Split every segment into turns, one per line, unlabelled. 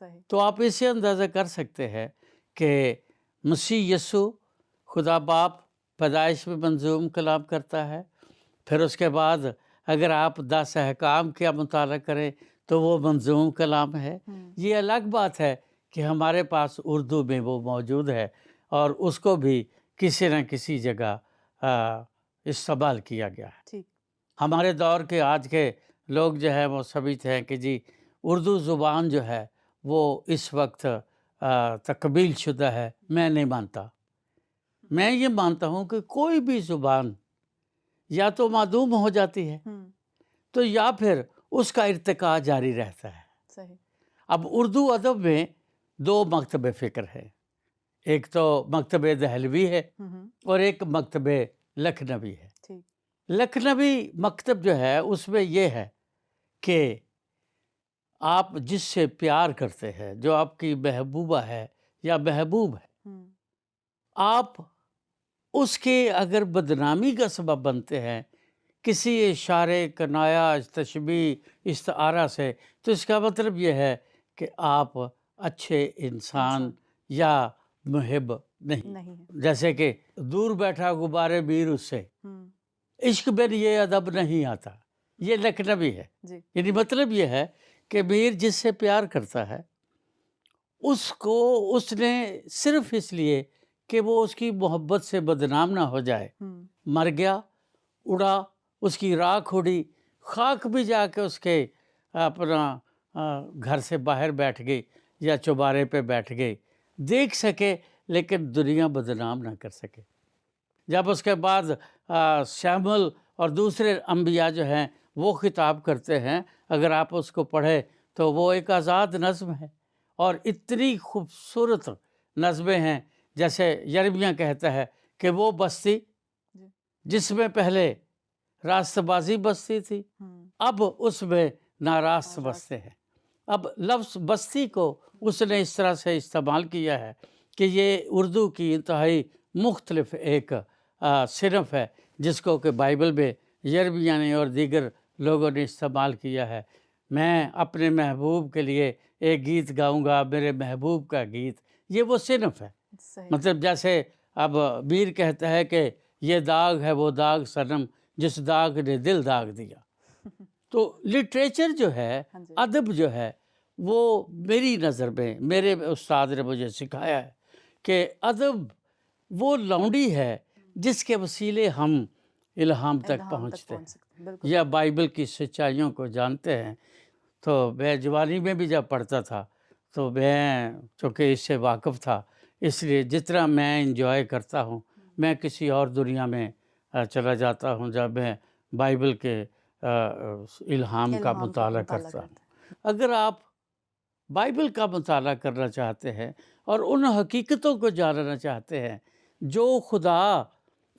صحیح.
تو آپ اس سے اندازہ کر سکتے ہیں کہ مسیح یسوع خدا باپ پیدائش میں منظوم کلام کرتا ہے. پھر اس کے بعد اگر آپ 10 احکام کا مطالعہ کریں تو وہ منظوم کلام ہے. یہ الگ بات ہے کہ ہمارے پاس اردو میں وہ موجود ہے اور اس کو بھی کسی نہ کسی جگہ استعمال کیا گیا ہے.
ٹھیک.
ہمارے دور کے آج کے لوگ جو ہے وہ سمجھتے ہیں کہ جی اردو زبان جو ہے وہ اس وقت تکمیل شدہ ہے. میں نہیں مانتا. میں یہ مانتا ہوں کہ کوئی بھی زبان یا تو معدوم ہو جاتی ہے تو یا پھر اس کا ارتقاء جاری رہتا ہے.
صحیح.
اب اردو ادب میں 2 مکتب فکر ہے. ایک تو مکتب دہلوی ہے اور ایک مکتب لکھنوی ہے.
ٹھیک.
لکھنوی مکتب جو ہے اس میں یہ ہے کہ آپ جس سے پیار کرتے ہیں، جو آپ کی محبوبہ ہے یا محبوب ہے، آپ اس کے اگر بدنامی کا سبب بنتے ہیں کسی اشارے، کنایا، تشبیہ، استعارہ سے، تو اس کا مطلب یہ ہے کہ آپ اچھے انسان یا محب نہیں. جیسے کہ دور بیٹھا غبارِ میر اس سے عشق میں یہ ادب نہیں آتا. یہ لکھنوی ہے. یعنی مطلب یہ ہے کہ میر جس سے پیار کرتا ہے اس کو اس نے صرف اس لیے کہ وہ اس کی محبت سے بدنام نہ ہو جائے مر گیا، اڑا، اس کی راکھ اڑی، خاک بھی جا کے اس کے اپنا گھر سے باہر بیٹھ گئی یا چوبارے پہ بیٹھ گئی، دیکھ سکے لیکن دنیا بدنام نہ کر سکے. جب اس کے بعد شامل اور دوسرے انبیاء جو ہیں وہ خطاب کرتے ہیں، اگر آپ اس کو پڑھیں تو وہ ایک آزاد نظم ہے اور اتنی خوبصورت نظمیں ہیں. جیسے یرمیہ کہتا ہے کہ وہ بستی جس میں پہلے راست بازی بستی تھی اب اس میں ناراست بستے ہیں. اب لفظ بستی کو اس نے اس طرح سے استعمال کیا ہے کہ یہ اردو کی انتہائی مختلف ایک صنف ہے جس کو کہ بائبل میں یرمیہ نے اور دیگر لوگوں نے استعمال کیا ہے. میں اپنے محبوب کے لیے ایک گیت گاؤں گا، میرے محبوب کا گیت. یہ وہ صنف ہے. مطلب جیسے اب میر کہتا ہے کہ یہ داغ ہے وہ داغ صنم جس داغ نے دل داغ دیا. تو لٹریچر جو ہے، ادب جو ہے، وہ میری نظر میں میرے استاد نے مجھے سکھایا ہے کہ ادب وہ لونڈی ہے جس کے وسیلے ہم الہام تک پہنچتے ہیں یا بائبل کی سچائیوں کو جانتے ہیں. تو میں جوانی میں بھی جب پڑھتا تھا تو میں چونکہ اس سے واقف تھا، اس لیے جتنا میں انجوائے کرتا ہوں میں کسی اور دنیا میں چلا جاتا ہوں جب میں بائبل کے الہام کا مطالعہ کرتا ہوں. اگر آپ بائبل کا مطالعہ کرنا چاہتے ہیں اور ان حقیقتوں کو جاننا چاہتے ہیں جو خدا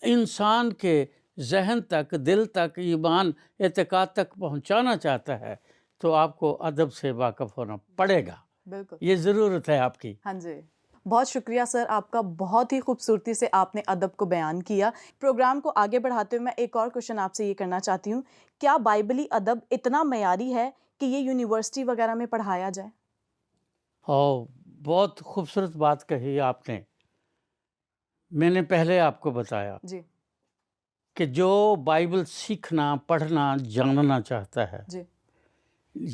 انسان کے ذہن تک، دل تک، ایمان، اعتقاد تک پہنچانا چاہتا ہے تو آپ کو ادب سے واقف ہونا پڑے گا.
بالکل
یہ ضرورت ہے آپ کی.
ہاں جی. بہت شکریہ سر، آپ کا بہت ہی خوبصورتی سے آپ نے ادب کو بیان کیا. پروگرام کو آگے بڑھاتے ہوئے میں ایک اور کوشچن آپ سے یہ کرنا چاہتی ہوں، کیا بائبلی ادب اتنا معیاری ہے کہ یہ یونیورسٹی وغیرہ میں پڑھایا جائے؟
بہت خوبصورت بات کہی آپ نے. میں نے پہلے آپ کو بتایا
جی
کہ جو بائبل سیکھنا، پڑھنا، جاننا چاہتا ہے،
جی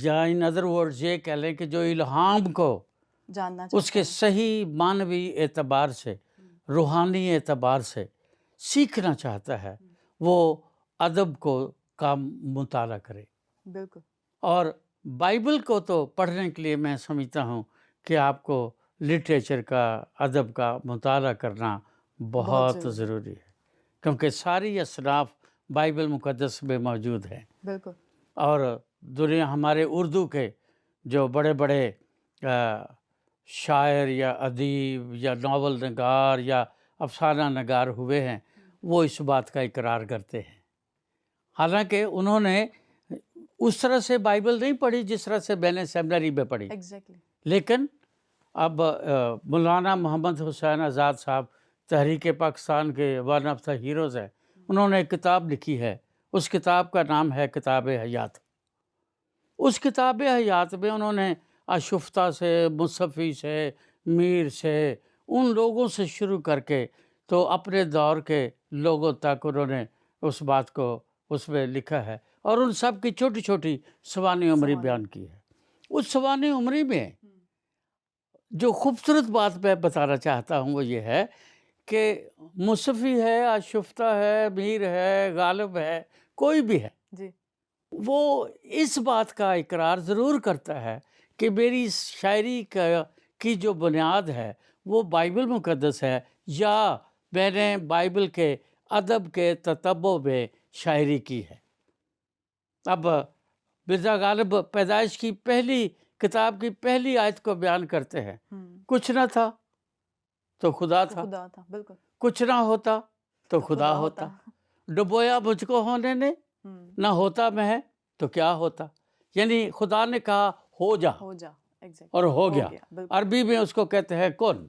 یا ان ادر ورڈز یہ کہہ لیں کہ جو الہام کو
جاننا
اس کے صحیح معنوی اعتبار سے، روحانی اعتبار سے سیکھنا چاہتا ہے، وہ ادب کو کا مطالعہ کرے.
بالکل.
اور بائبل کو تو پڑھنے کے لیے میں سمجھتا ہوں کہ آپ کو لٹریچر کا، ادب کا مطالعہ کرنا بہت ضروری ہے، کیونکہ ساری اصناف بائبل مقدس میں موجود ہیں.
بالکل.
اور دنیا ہمارے اردو کے جو بڑے بڑے شاعر یا ادیب یا ناول نگار یا افسانہ نگار ہوئے ہیں وہ اس بات کا اقرار کرتے ہیں. حالانکہ انہوں نے اس طرح سے بائبل نہیں پڑھی جس طرح سے میں نے سیمنری میں پڑھی. لیکن اب مولانا محمد حسین آزاد صاحب تحریک پاکستان کے ون آف دا ہیروز ہیں. انہوں نے ایک کتاب لکھی ہے، اس کتاب کا نام ہے کتاب حیات. اس کتاب حیات میں انہوں نے اشفتہ سے، مصفی سے، میر سے، ان لوگوں سے شروع کر کے تو اپنے دور کے لوگوں تک انہوں نے اس بات کو اس میں لکھا ہے، اور ان سب کی چھوٹی چھوٹی سوانح عمری بیان کی ہے۔ اس سوانح عمری میں جو خوبصورت بات میں بتانا چاہتا ہوں وہ یہ ہے کہ مصفی ہے، اشفتہ ہے، میر ہے، غالب ہے، کوئی بھی ہے،
جی
وہ اس بات کا اقرار ضرور کرتا ہے کہ میری شاعری کی جو بنیاد ہے وہ بائبل مقدس ہے، یا میں نے بائبل کے ادب کے تتبع میں شاعری کی ہے۔ اب مرزا غالب پیدائش کی پہلی کتاب کی پہلی آیت کو بیان کرتے ہیں، کچھ نہ تھا تو خدا تھا،
خدا تھا، بالکل
کچھ نہ ہوتا تو خدا ہوتا، ڈبویا مجھ کو ہونے نے، نہ ہوتا میں تو کیا ہوتا، یعنی خدا نے کہا ہو جا،
ہو جا،
اور ہو گیا۔
بالکل
عربی میں اس کو کہتے ہیں کن،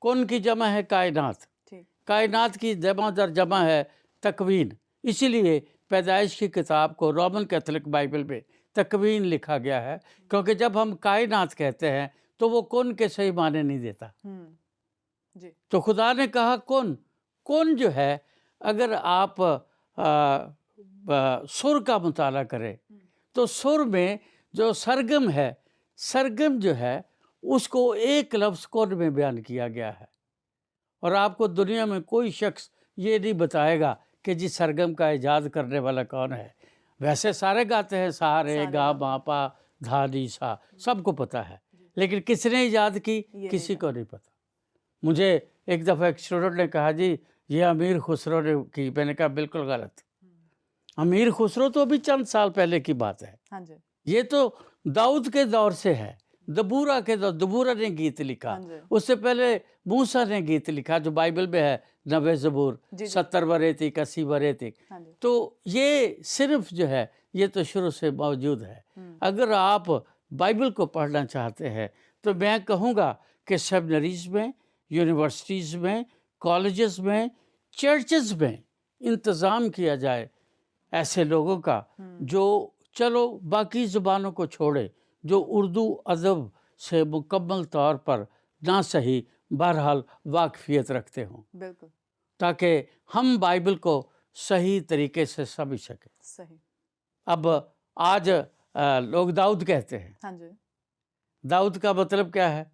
کن کی جمع ہے کائنات،
ٹھیک،
کائنات کی جمع در جمع ہے تکوین، اسی لیے پیدائش کی کتاب کو رومن کیتھولک بائبل میں تکوین لکھا گیا ہے، کیونکہ جب ہم کائنات کہتے ہیں تو وہ کن کے صحیح معنی نہیں دیتا۔
جی
تو خدا نے کہا کن، کن جو ہے اگر آپ سر کا مطالعہ کریں تو سر میں جو سرگم ہے، سرگم جو ہے اس کو ایک لفظ کن میں بیان کیا گیا ہے، اور آپ کو دنیا میں کوئی شخص یہ نہیں بتائے گا کہ جی سرگم کا ایجاد کرنے والا کون ہے۔ ویسے سارے گاتے ہیں، سارے گا ما پا دھا نی سا، سب کو پتہ ہے، لیکن کس نے ایجاد کی کسی کو نہیں پتہ۔ مجھے ایک دفعہ ایک اسٹوڈنٹ نے کہا جی یہ امیر خسرو نے کی، میں نے کہا بالکل غلط، امیر خسرو تو ابھی چند سال پہلے کی بات ہے،
ہاں جی
یہ تو داؤد کے دور سے ہے، دبورہ کے دور، دبورہ نے گیت لکھا،
ہاں جی
اس سے پہلے موسیٰ نے گیت لکھا جو بائبل میں ہے 90 زبور،
جی
70 برے تک، 80 برے تک،
ہاں جی
تو یہ صرف جو ہے یہ تو شروع سے موجود ہے۔ اگر آپ بائبل کو پڑھنا چاہتے ہیں تو میں کہوں گا کہ سیمنریز میں، یونیورسٹیز میں، کالجز میں، چرچز میں انتظام کیا جائے ایسے لوگوں کا جو چلو باقی زبانوں کو چھوڑے، جو اردو ادب سے مکمل طور پر نہ صحیح بہرحال واقفیت رکھتے ہوں،
بالکل
تاکہ ہم بائبل کو صحیح طریقے سے سمجھ سکیں۔
صحیح،
اب آج لوگ داؤد کہتے ہیں،
ہاں جی
داؤد کا مطلب کیا ہے؟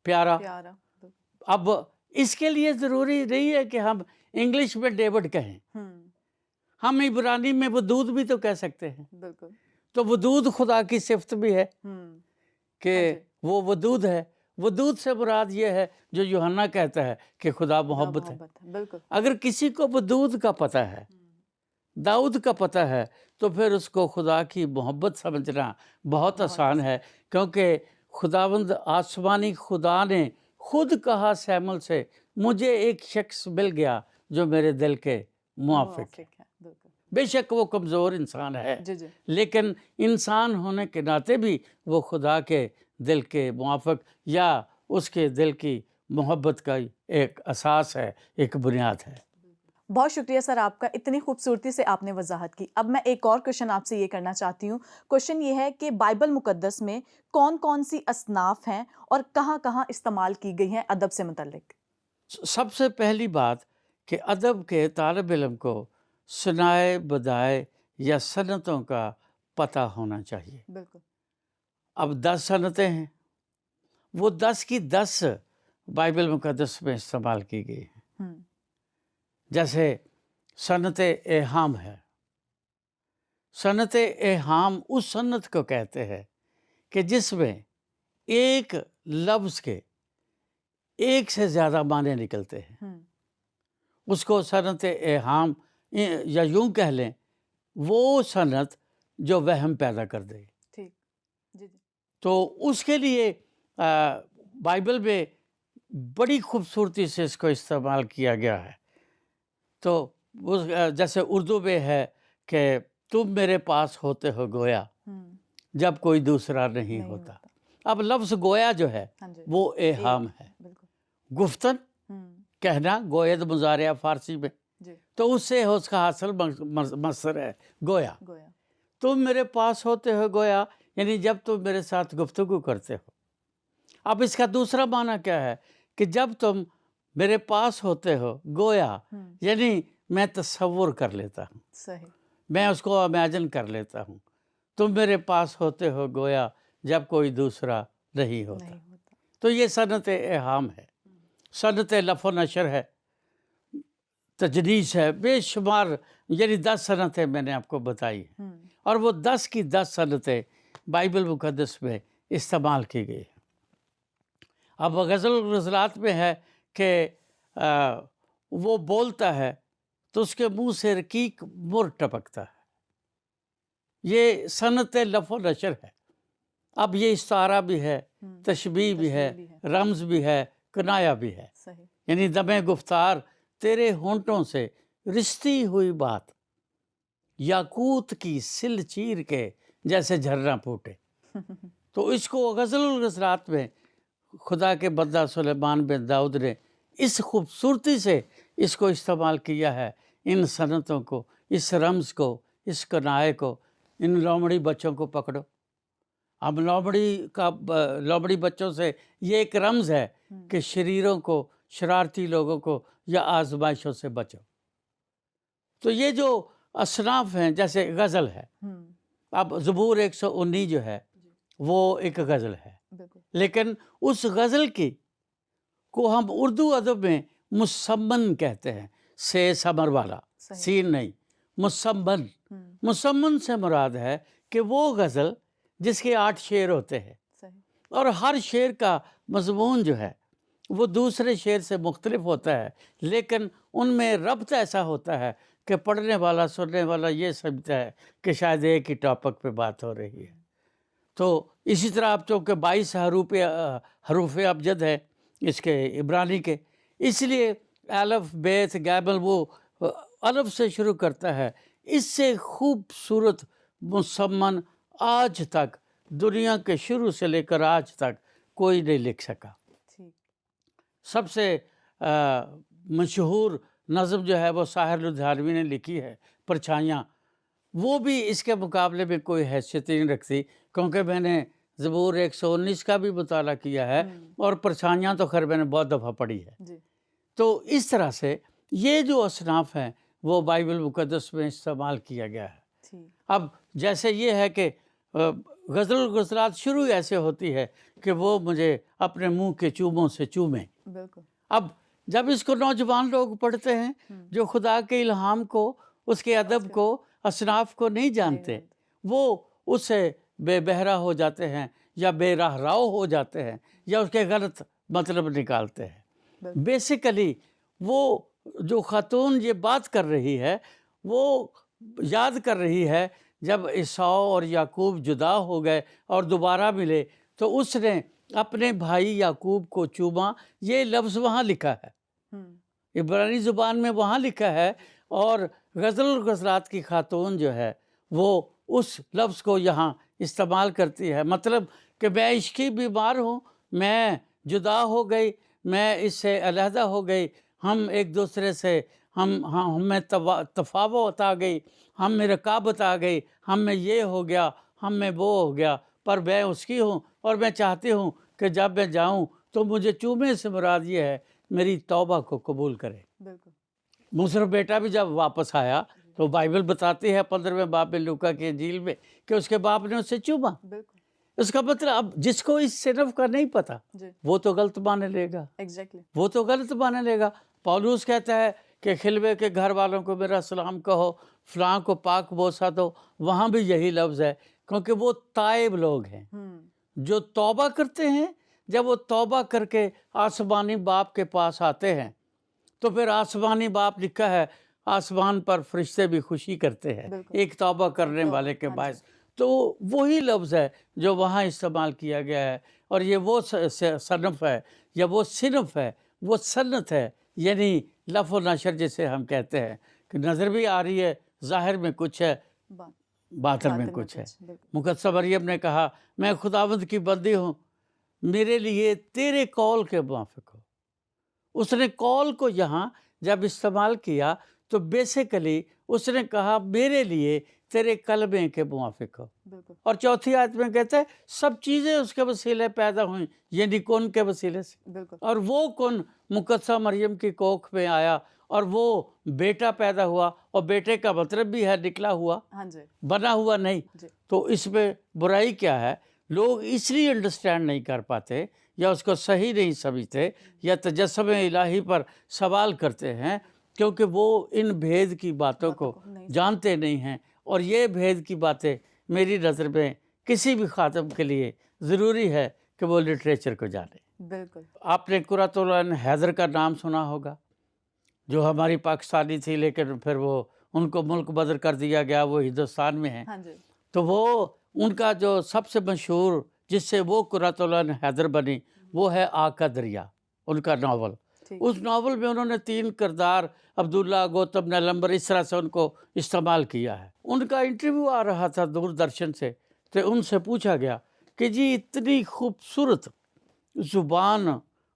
پیارا۔
پیارا،
اب اس کے لیے ضروری نہیں ہے کہ ہم انگلش میں ڈیوڈ کہیں، ہم عبرانی میں ودود بھی تو کہہ سکتے ہیں،
بالکل
تو ودود خدا کی صفت بھی ہے کہ وہ ودود ہے۔ ودود سے مراد یہ ہے جو یوحنا کہتا ہے کہ خدا محبت ہے۔
بالکل
اگر کسی کو ودود کا پتہ ہے، داؤد کا پتہ ہے، تو پھر اس کو خدا کی محبت سمجھنا بہت آسان ہے، کیونکہ خداوند آسمانی خدا نے خود کہا سیمل سے، مجھے ایک شخص مل گیا جو میرے دل کے موافق ہے۔
بالکل
بے شک وہ کمزور انسان ہے،
جی جی
لیکن انسان ہونے کے ناطے بھی وہ خدا کے دل کے موافق یا اس کے دل کی محبت کا ایک اساس ہے، ایک بنیاد ہے۔
بہت شکریہ سر آپ کا، اتنی خوبصورتی سے آپ نے وضاحت کی۔ اب میں ایک اور کوشچن آپ سے یہ کرنا چاہتی ہوں۔ کوشچن یہ ہے کہ بائبل مقدس میں کون کون سی اصناف ہیں اور کہاں کہاں استعمال کی گئی ہیں ادب سے متعلق؟
سب سے پہلی بات کہ ادب کے طالب علم کو صنائے بدائے یا صنعتوں کا پتہ ہونا چاہیے۔
بالکل،
اب 10 صنعتیں ہیں، وہ 10 کی 10 بائبل مقدس میں استعمال کی گئی ہیں۔ جیسے صنعت ایہام ہے، صنعت ایہام اس صنعت کو کہتے ہیں کہ جس میں ایک لفظ کے ایک سے زیادہ معنی نکلتے ہیں، اس کو صنعت ایہام، یا یوں کہہ لیں وہ صنعت جو وہم پیدا کر دے۔
ٹھیک، جی جی،
تو اس کے لیے بائبل میں بڑی خوبصورتی سے اس کو استعمال کیا گیا ہے۔ تو جیسے اردو میں ہے کہ تم میرے پاس ہوتے ہو گویا جب کوئی دوسرا نہیں ہوتا۔ اب لفظ گویا جو ہے وہ ایہام ہے، گفتن کہنا، گوید مضارع فارسی میں، تو اس سے اس کا حاصل مصدر ہے گویا۔ تم میرے پاس ہوتے ہو گویا، یعنی جب تم میرے ساتھ گفتگو کرتے ہو. اب اس کا دوسرا معنی کیا ہے کہ جب تم میرے پاس ہوتے ہو گویا، یعنی میں تصور کر لیتا ہوں،
صحیح.
میں اس کو امیجن کر لیتا ہوں. تم میرے پاس ہوتے ہو گویا جب کوئی دوسرا نہیں ہوتا.
نہیں ہوتا.
تو یہ صنعت ایہام ہے، صنعت لف و نشر ہے، تجنیس ہے، بے شمار، یعنی 10 صنعتیں میں نے آپ کو بتائی ہیں، اور وہ 10 کی 10 صنعتیں بائبل مقدس میں استعمال کی گئی ہیں. اب غزل الغزلات میں ہے کہ وہ بولتا ہے تو اس کے منہ سے رقیق مر ٹپکتا ہے. یہ صنعت لف و نشر ہے. اب یہ استعارہ بھی ہے، تشبیہ بھی ہے، رمز بھی ہے، کنایا بھی ہے.
صحیح.
یعنی دم گفتار تیرے ہونٹوں سے رشتی ہوئی بات، یاقوت کی سل چیر کے جیسے جھرنا پھوٹے. تو اس کو غزل الغزلات میں خدا کے بندہ سلیمان بن داؤد نے اس خوبصورتی سے اس کو استعمال کیا ہے. ان صنعتوں کو، اس رمز کو، اس کنائے کو. ان لومڑی بچوں کو پکڑو. اب لومڑی بچوں سے یہ ایک رمز ہے کہ شریروں کو، شرارتی لوگوں کو یا آزمائشوں سے بچو. تو یہ جو اصناف ہیں، جیسے غزل ہے، اب زبور 119 جو ہے وہ ایک غزل ہے، لیکن اس غزل کی کو ہم اردو ادب میں مسمن کہتے ہیں. سے ثمر والا، سین نہیں، مسمن. مسمن سے مراد ہے کہ وہ غزل جس کے 8 شعر ہوتے ہیں، اور ہر شعر کا مضمون جو ہے وہ دوسرے شعر سے مختلف ہوتا ہے، لیکن ان میں ربط ایسا ہوتا ہے کہ پڑھنے والا، سننے والا یہ سمجھتا ہے کہ شاید ایک ہی ٹاپک پہ بات ہو رہی ہے. تو اسی طرح اب چونکہ 22 حروف ابجد ہے اس کے عبرانی کے، اس لیے الف، بیت، گیبل وہ الف سے شروع کرتا ہے. اس سے خوبصورت مسمن آج تک دنیا کے شروع سے لے کر آج تک کوئی نہیں لکھ سکا. سب سے مشہور نظم جو ہے وہ ساحر لدھیانوی نے لکھی ہے، پرچھائیاں. وہ بھی اس کے مقابلے میں کوئی حیثیت نہیں رکھتی، کیونکہ میں نے زبور 119 کا بھی مطالعہ کیا ہے، اور پرچھائیاں تو خیر میں نے بہت دفعہ پڑھی ہے. تو اس طرح سے یہ جو اصناف ہیں وہ بائبل مقدس میں استعمال کیا گیا ہے. اب جیسے یہ ہے کہ غزل الغزلات شروع ایسے ہوتی ہے کہ وہ مجھے اپنے منہ کے چوموں سے چومیں. اب جب اس کو نوجوان لوگ پڑھتے ہیں جو خدا کے الہام کو، اس کے ادب کو، اصناف کو نہیں جانتے، وہ اس سے بے بہرا ہو جاتے ہیں یا بے راہ راو ہو جاتے ہیں یا اس کے غلط مطلب نکالتے ہیں. بیسیکلی وہ جو خاتون یہ بات کر رہی ہے وہ یاد کر رہی ہے جب عیساؤ اور یعقوب جدا ہو گئے اور دوبارہ ملے تو اس نے اپنے بھائی یعقوب کو چوما. یہ لفظ وہاں لکھا ہے، عبرانی زبان میں وہاں لکھا ہے، اور غزل الغزلات کی خاتون جو ہے وہ اس لفظ کو یہاں استعمال کرتی ہے. مطلب کہ میں عشقی بیمار ہوں، میں جدا ہو گئی، میں اس سے علیحدہ ہو گئی، ہم ایک دوسرے سے ہمیں تفاوت آ گئی، ہم میں رقابت آ گئی، ہم میں یہ ہو گیا، ہم میں وہ ہو گیا، پر میں اس کی ہوں اور میں چاہتی ہوں کہ جب میں جاؤں تو مجھے چومے سے مراد یہ ہے میری توبہ کو قبول کرے. مصر بیٹا بھی جب واپس آیا تو بائبل بتاتی ہے 15ویں باب میں لوکا کی انجیل میں کہ اس کے باپ نے اسے چوما. اس کا مطلب اب جس کو اس صنف کا نہیں پتا وہ تو غلط مانے لے گا، وہ تو غلط مانے لے گا. پولوس کہتا ہے کہ خلوے کے گھر والوں کو میرا سلام کہو، فلاں کو پاک بوسہ دو. وہاں بھی یہی لفظ ہے، کیونکہ وہ تائب لوگ ہیں جو توبہ کرتے ہیں. جب وہ توبہ کر کے آسمانی باپ کے پاس آتے ہیں تو پھر آسمانی باپ لکھا ہے آسمان پر فرشتے بھی خوشی کرتے ہیں ایک توبہ کرنے والے کے باعث. تو وہی لفظ ہے جو وہاں استعمال کیا گیا ہے، اور یہ وہ صنف ہے یا وہ صنف ہے، وہ صنعت ہے، یعنی لف و نشر جسے ہم کہتے ہیں کہ نظر بھی آ رہی ہے، ظاہر میں کچھ ہے، باطن میں کچھ ہے. مقدسہ مریم نے کہا میں خداوند کی بندی ہوں، میرے لیے تیرے قول کے موافق ہو. اس نے قول کو یہاں جب استعمال کیا تو بیسیکلی اس نے کہا میرے لیے تیرے کلمے کے موافق ہو.
بالکل.
اور چوتھی آیت میں کہتا ہے سب چیزیں اس کے وسیلے پیدا ہوئیں، یعنی کون کے وسیلے سے.
بالکل.
اور وہ کون مقدسہ مریم کی کوکھ میں آیا اور وہ بیٹا پیدا ہوا، اور بیٹے کا مطلب بھی ہے نکلا ہوا،
ہاں جی.
بنا ہوا نہیں.
جی.
تو اس میں برائی کیا ہے؟ لوگ اس لیے انڈرسٹینڈ نہیں کر پاتے یا اس کو صحیح نہیں سمجھتے یا تجسم الہی پر سوال کرتے ہیں، کیونکہ وہ ان بھید کی باتوں کو جانتے نہیں ہیں. اور یہ بھید کی باتیں میری نظر میں کسی بھی خاتم کے لیے ضروری ہے کہ وہ لٹریچر کو جانے.
بالکل.
آپ نے قرۃ العین حیدر کا نام سنا ہوگا، جو ہماری پاکستانی تھی لیکن پھر وہ ان کو ملک بدر کر دیا گیا، وہ ہندوستان میں ہیں.
ہاں جی.
تو وہ ان کا جو سب سے مشہور جس سے وہ قرۃ العین حیدر بنی وہ ہے آگ کا دریا، ان کا ناول. اس ناول میں انہوں نے 3 کردار عبداللہ، گوتم، نیلمبر اس طرح سے ان کو استعمال کیا ہے. ان کا انٹرویو آ رہا تھا دوردرشن سے، تو ان سے پوچھا گیا کہ جی اتنی خوبصورت زبان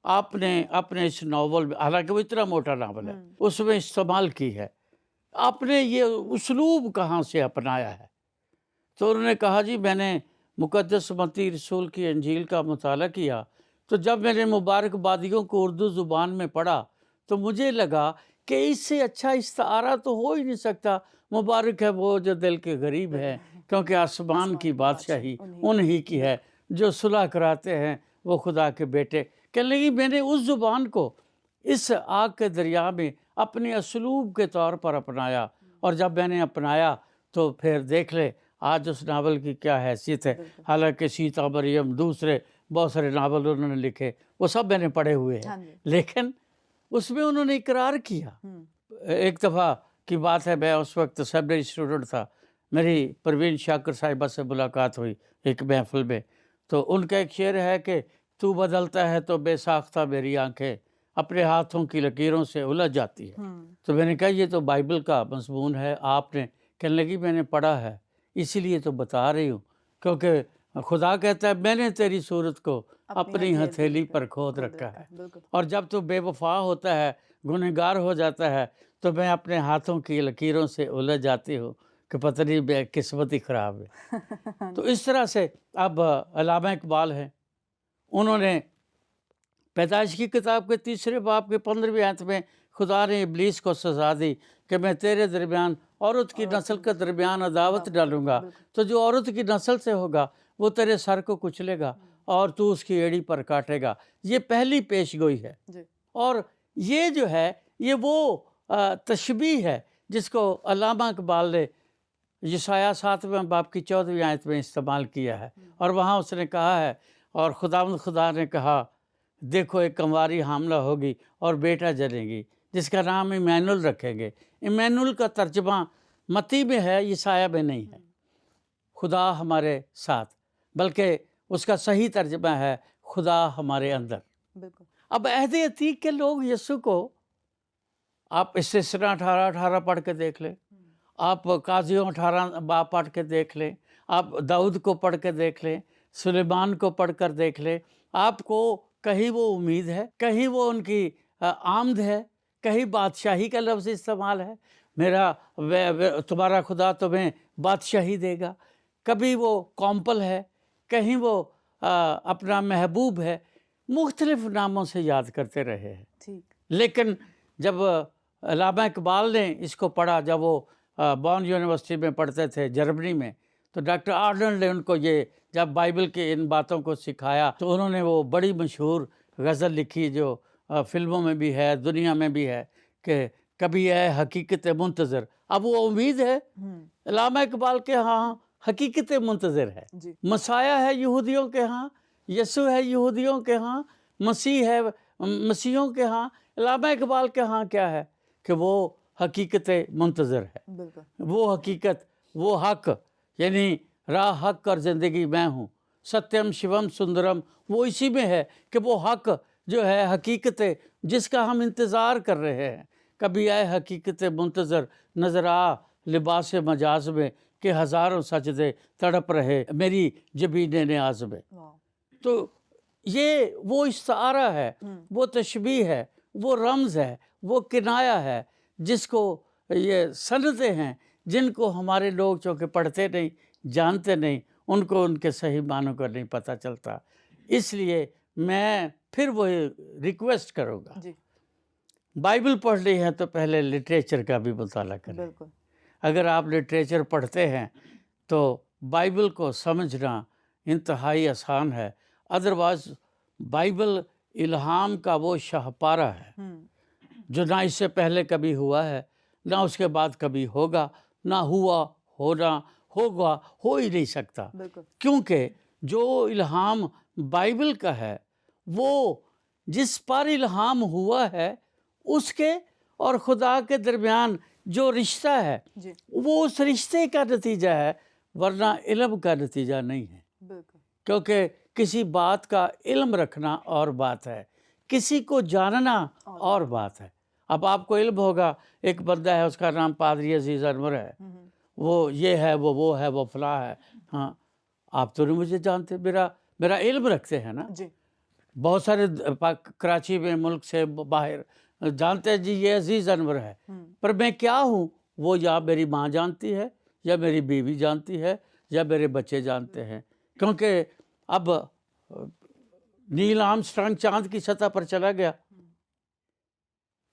آپ نے اپنے اس ناول میں، حالانکہ وہ اتنا موٹا ناول ہے، اس میں استعمال کی ہے، آپ نے یہ اسلوب کہاں سے اپنایا ہے؟ تو انہوں نے کہا جی میں نے مقدس متی رسول کی انجیل کا مطالعہ کیا، تو جب میں نے مبارک بادیوں کو اردو زبان میں پڑھا تو مجھے لگا کہ اس سے اچھا استعارہ تو ہو ہی نہیں سکتا. مبارک ہے وہ جو دل کے غریب ہے، کیونکہ آسمان کی بادشاہی انہی کی ہے، جو صلح کراتے ہیں وہ خدا کے بیٹے. کہنے لگی میں نے اس زبان کو اس آگ کے دریا میں اپنے اسلوب کے طور پر اپنایا، اور جب میں نے اپنایا تو پھر دیکھ لے آج اس ناول کی کیا حیثیت ہے. حالانکہ سیتا مریم دوسرے بہت سارے ناول انہوں نے لکھے، وہ سب میں نے پڑھے ہوئے ہیں، لیکن اس میں انہوں نے اقرار کیا. ایک دفعہ کی بات ہے، میں اس وقت سیمنری اسٹوڈنٹ تھا، میری پروین شاکر صاحبہ سے ملاقات ہوئی ایک محفل میں. تو ان کا ایک شعر ہے کہ تو بدلتا ہے تو بے ساختہ میری آنکھیں اپنے ہاتھوں کی لکیروں سے الجھ جاتی ہے. تو میں نے کہا یہ تو بائبل کا مضمون ہے، آپ نے؟ کہنے لگی میں نے پڑھا ہے، اسی لیے تو بتا رہی ہوں، کیونکہ خدا کہتا ہے میں نے تیری صورت کو اپنی ہتھیلی پر کھود رکھا ہے، اور جب تو بے وفا ہوتا ہے، گنہگار ہو جاتا ہے، تو میں اپنے ہاتھوں کی لکیروں سے الجھ جاتی ہوں کہ پتہ نہیں بے قسمت ہی خراب ہے. تو اس طرح سے اب علامہ اقبال ہیں، انہوں نے پیدائش کی کتاب کے 3 باب کے 15ویں آیت میں خدا نے ابلیس کو سزا دی کہ میں تیرے درمیان عورت کی نسل کے درمیان عداوت ڈالوں گا، تو جو عورت کی نسل سے ہوگا وہ تیرے سر کو کچلے گا اور تو اس کی ایڑی پر کاٹے گا. یہ پہلی پیش گوئی ہے. اور یہ جو ہے یہ وہ تشبیہ ہے جس کو علامہ اقبال نے یسایہ 7ویں باب کی 14ویں آیت میں استعمال کیا ہے. اور وہاں اس نے کہا ہے، اور خدا نے کہا دیکھو ایک کنواری حاملہ ہوگی اور بیٹا جنے گی جس کا نام ایمینول رکھیں گے. ایمینول کا ترجمہ متی میں ہے، یسایہ میں نہیں ہے، خدا ہمارے ساتھ، بلکہ اس کا صحیح ترجمہ ہے خدا ہمارے اندر. اب عہد عتیق کے لوگ یسوع کو، آپ استثنا 18 پڑھ کے دیکھ لیں، آپ قاضیوں 18 باب پڑھ کے دیکھ لیں، آپ داؤد کو پڑھ کے دیکھ لیں، سلیمان کو پڑھ کر دیکھ لیں، آپ کو کہیں وہ امید ہے، کہیں وہ ان کی آمد ہے، کہیں بادشاہی کا لفظ استعمال ہے، تمہارا خدا تمہیں بادشاہی دے گا. کبھی وہ کومپل ہے، کہیں وہ اپنا محبوب ہے، مختلف ناموں سے یاد کرتے رہے ہیں. لیکن جب علامہ اقبال نے اس کو پڑھا، جب وہ بون یونیورسٹی میں پڑھتے تھے جرمنی میں، تو ڈاکٹر آرنلڈ نے ان کو یہ جب بائبل کے ان باتوں کو سکھایا تو انہوں نے وہ بڑی مشہور غزل لکھی جو فلموں میں بھی ہے، دنیا میں بھی ہے، کہ کبھی ہے حقیقت منتظر. اب وہ امید ہے علامہ اقبال کے ہاں حقیقت منتظر ہے. مسیح ہے یہودیوں کے ہاں، یسوع ہے یہودیوں کے ہاں، مسیح ہے مسیحوں کے ہاں. علامہ اقبال کے ہاں کیا ہے کہ وہ حقیقت منتظر ہے. وہ حقیقت، وہ حق، یعنی راہ حق اور زندگی میں ہوں، ستیم شیوم سندرم، وہ اسی میں ہے کہ وہ حق جو ہے حقیقت جس کا ہم انتظار کر رہے ہیں. کبھی آئے حقیقت منتظر نظر آ لباس مجاز میں کہ ہزاروں سجدے تڑپ رہے میری جبین نیاز میں. تو یہ وہ استعارہ ہے، وہ تشبیہ ہے، وہ رمز ہے، وہ کنایہ ہے جس کو یہ سندتے ہیں جن کو ہمارے لوگ چونکہ پڑھتے نہیں، جانتے نہیں، ان کو ان کے صحیح معنوں کا نہیں پتہ چلتا. اس لیے میں پھر وہی ریکویسٹ کروں گا،
جی
بائبل پڑھ لی ہے تو پہلے لٹریچر کا بھی مطالعہ کریں.
بالکل.
اگر آپ لٹریچر پڑھتے ہیں تو بائبل کو سمجھنا انتہائی آسان ہے. ادروائز بائبل الہام کا وہ شاہپارہ ہے جو نہ اس سے پہلے کبھی ہوا ہے، نہ اس کے بعد کبھی ہوگا، نہ ہوا، ہوگا، ہو ہی نہیں سکتا.
بالکل.
کیونکہ جو الہام بائبل کا ہے وہ جس پر الہام ہوا ہے اس کے اور خدا کے درمیان جو رشتہ ہے
جی
وہ اس رشتے کا نتیجہ ہے، ورنہ علم کا نتیجہ نہیں ہے.
بالکل.
کیونکہ کسی بات کا علم رکھنا اور بات ہے، کسی کو جاننا اور بات ہے. اب آپ کو علم ہوگا ایک بندہ ہے، اس کا نام پادری عزیز انور ہے، وہ یہ ہے، وہ ہے، وہ فلاں ہے. ہاں، آپ تو نہیں مجھے جانتے، میرا علم رکھتے ہیں نا.
جی
بہت سارے کراچی میں، ملک سے باہر جانتے ہیں جی یہ عزیز انور ہے، پر میں کیا ہوں وہ یا میری ماں جانتی ہے، یا میری بیوی جانتی ہے، یا میرے بچے جانتے ہیں. کیونکہ اب نیل آرمسٹرانگ چاند کی سطح پر چلا گیا،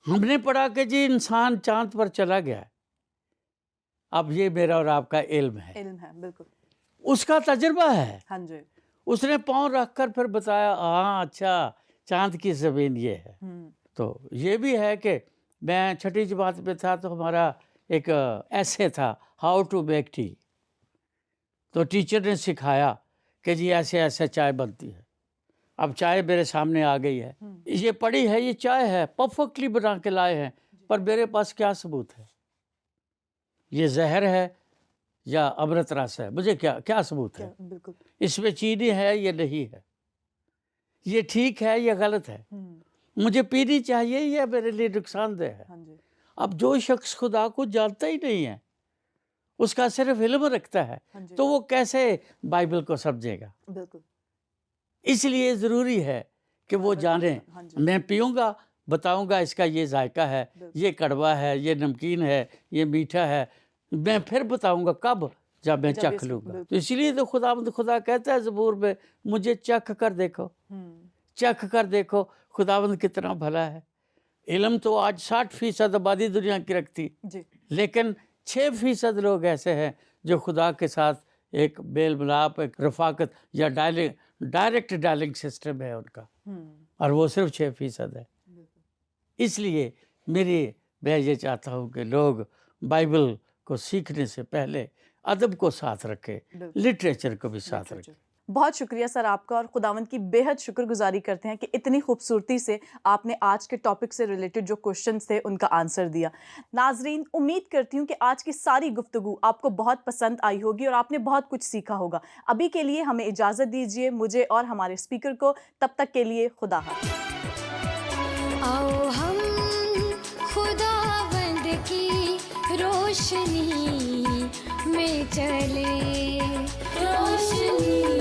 ہم نے پڑھا کہ جی انسان چاند پر چلا گیا ہے. اب یہ میرا اور آپ کا علم ہے،
بالکل.
اس کا تجربہ ہے.
ہاں جی.
اس نے پاؤں رکھ کر پھر بتایا ہاں اچھا چاند کی زمین یہ ہے. تو یہ بھی ہے کہ میں چھٹی جماعت میں تھا تو ہمارا ایک ایسے تھا، ہاؤ ٹو میک ٹی. تو ٹیچر نے سکھایا کہ جی ایسے ایسے چائے بنتی ہے. اب چائے میرے سامنے آ گئی ہے، یہ پڑی ہے، یہ چائے ہے، پرفیکٹلی بنا کے لائے ہیں، پر میرے پاس کیا ثبوت ہے یہ زہر ہے یا امرت رس ہے؟ مجھے کیا ثبوت ہے؟
بالکل.
اس میں چینی ہے یا نہیں ہے؟ یہ ٹھیک ہے یا غلط ہے؟ مجھے پینی چاہیے یا میرے لیے نقصان دہ ہے؟ اب جو شخص خدا کو جانتا ہی نہیں ہے، اس کا صرف علم رکھتا ہے، تو وہ کیسے بائبل کو سمجھے گا؟
بالکل.
اس لیے ضروری ہے کہ وہ جانے. میں پیوں گا، بتاؤں گا اس کا یہ ذائقہ ہے، یہ کڑوا ہے، یہ نمکین ہے، یہ میٹھا ہے. میں پھر بتاؤں گا کب؟ جب میں چکھ لوں گا. تو اس لیے تو خدا کہتا ہے زبور میں، مجھے چکھ کر دیکھو، چکھ کر دیکھو خداوند کتنا بھلا ہے. علم تو آج 60% آبادی دنیا کی رکھتی، لیکن 6% لوگ ایسے ہیں جو خدا کے ساتھ ایک میل ملاپ، ایک رفاقت یا ڈائریکٹ ڈائلنگ سسٹم ہے ان کا، اور وہ صرف 6% ہے. اس لیے میں یہ چاہتا ہوں کہ لوگ بائبل کو سیکھنے سے پہلے ادب کو ساتھ رکھے، لٹریچر کو بھی ساتھ رکھے.
بہت شکریہ سر آپ کا، اور خداوند کی بے حد شکر گزاری کرتے ہیں کہ اتنی خوبصورتی سے آپ نے آج کے ٹاپک سے ریلیٹڈ جو کوشچنز تھے ان کا آنسر دیا. ناظرین، امید کرتی ہوں کہ آج کی ساری گفتگو آپ کو بہت پسند آئی ہوگی اور آپ نے بہت کچھ سیکھا ہوگا. ابھی کے لیے ہمیں اجازت دیجیے، مجھے اور ہمارے اسپیکر کو. تب تک کے لیے خدا حافظ.
آؤ ہم خداوند کی روشنی میں چلے، روشنی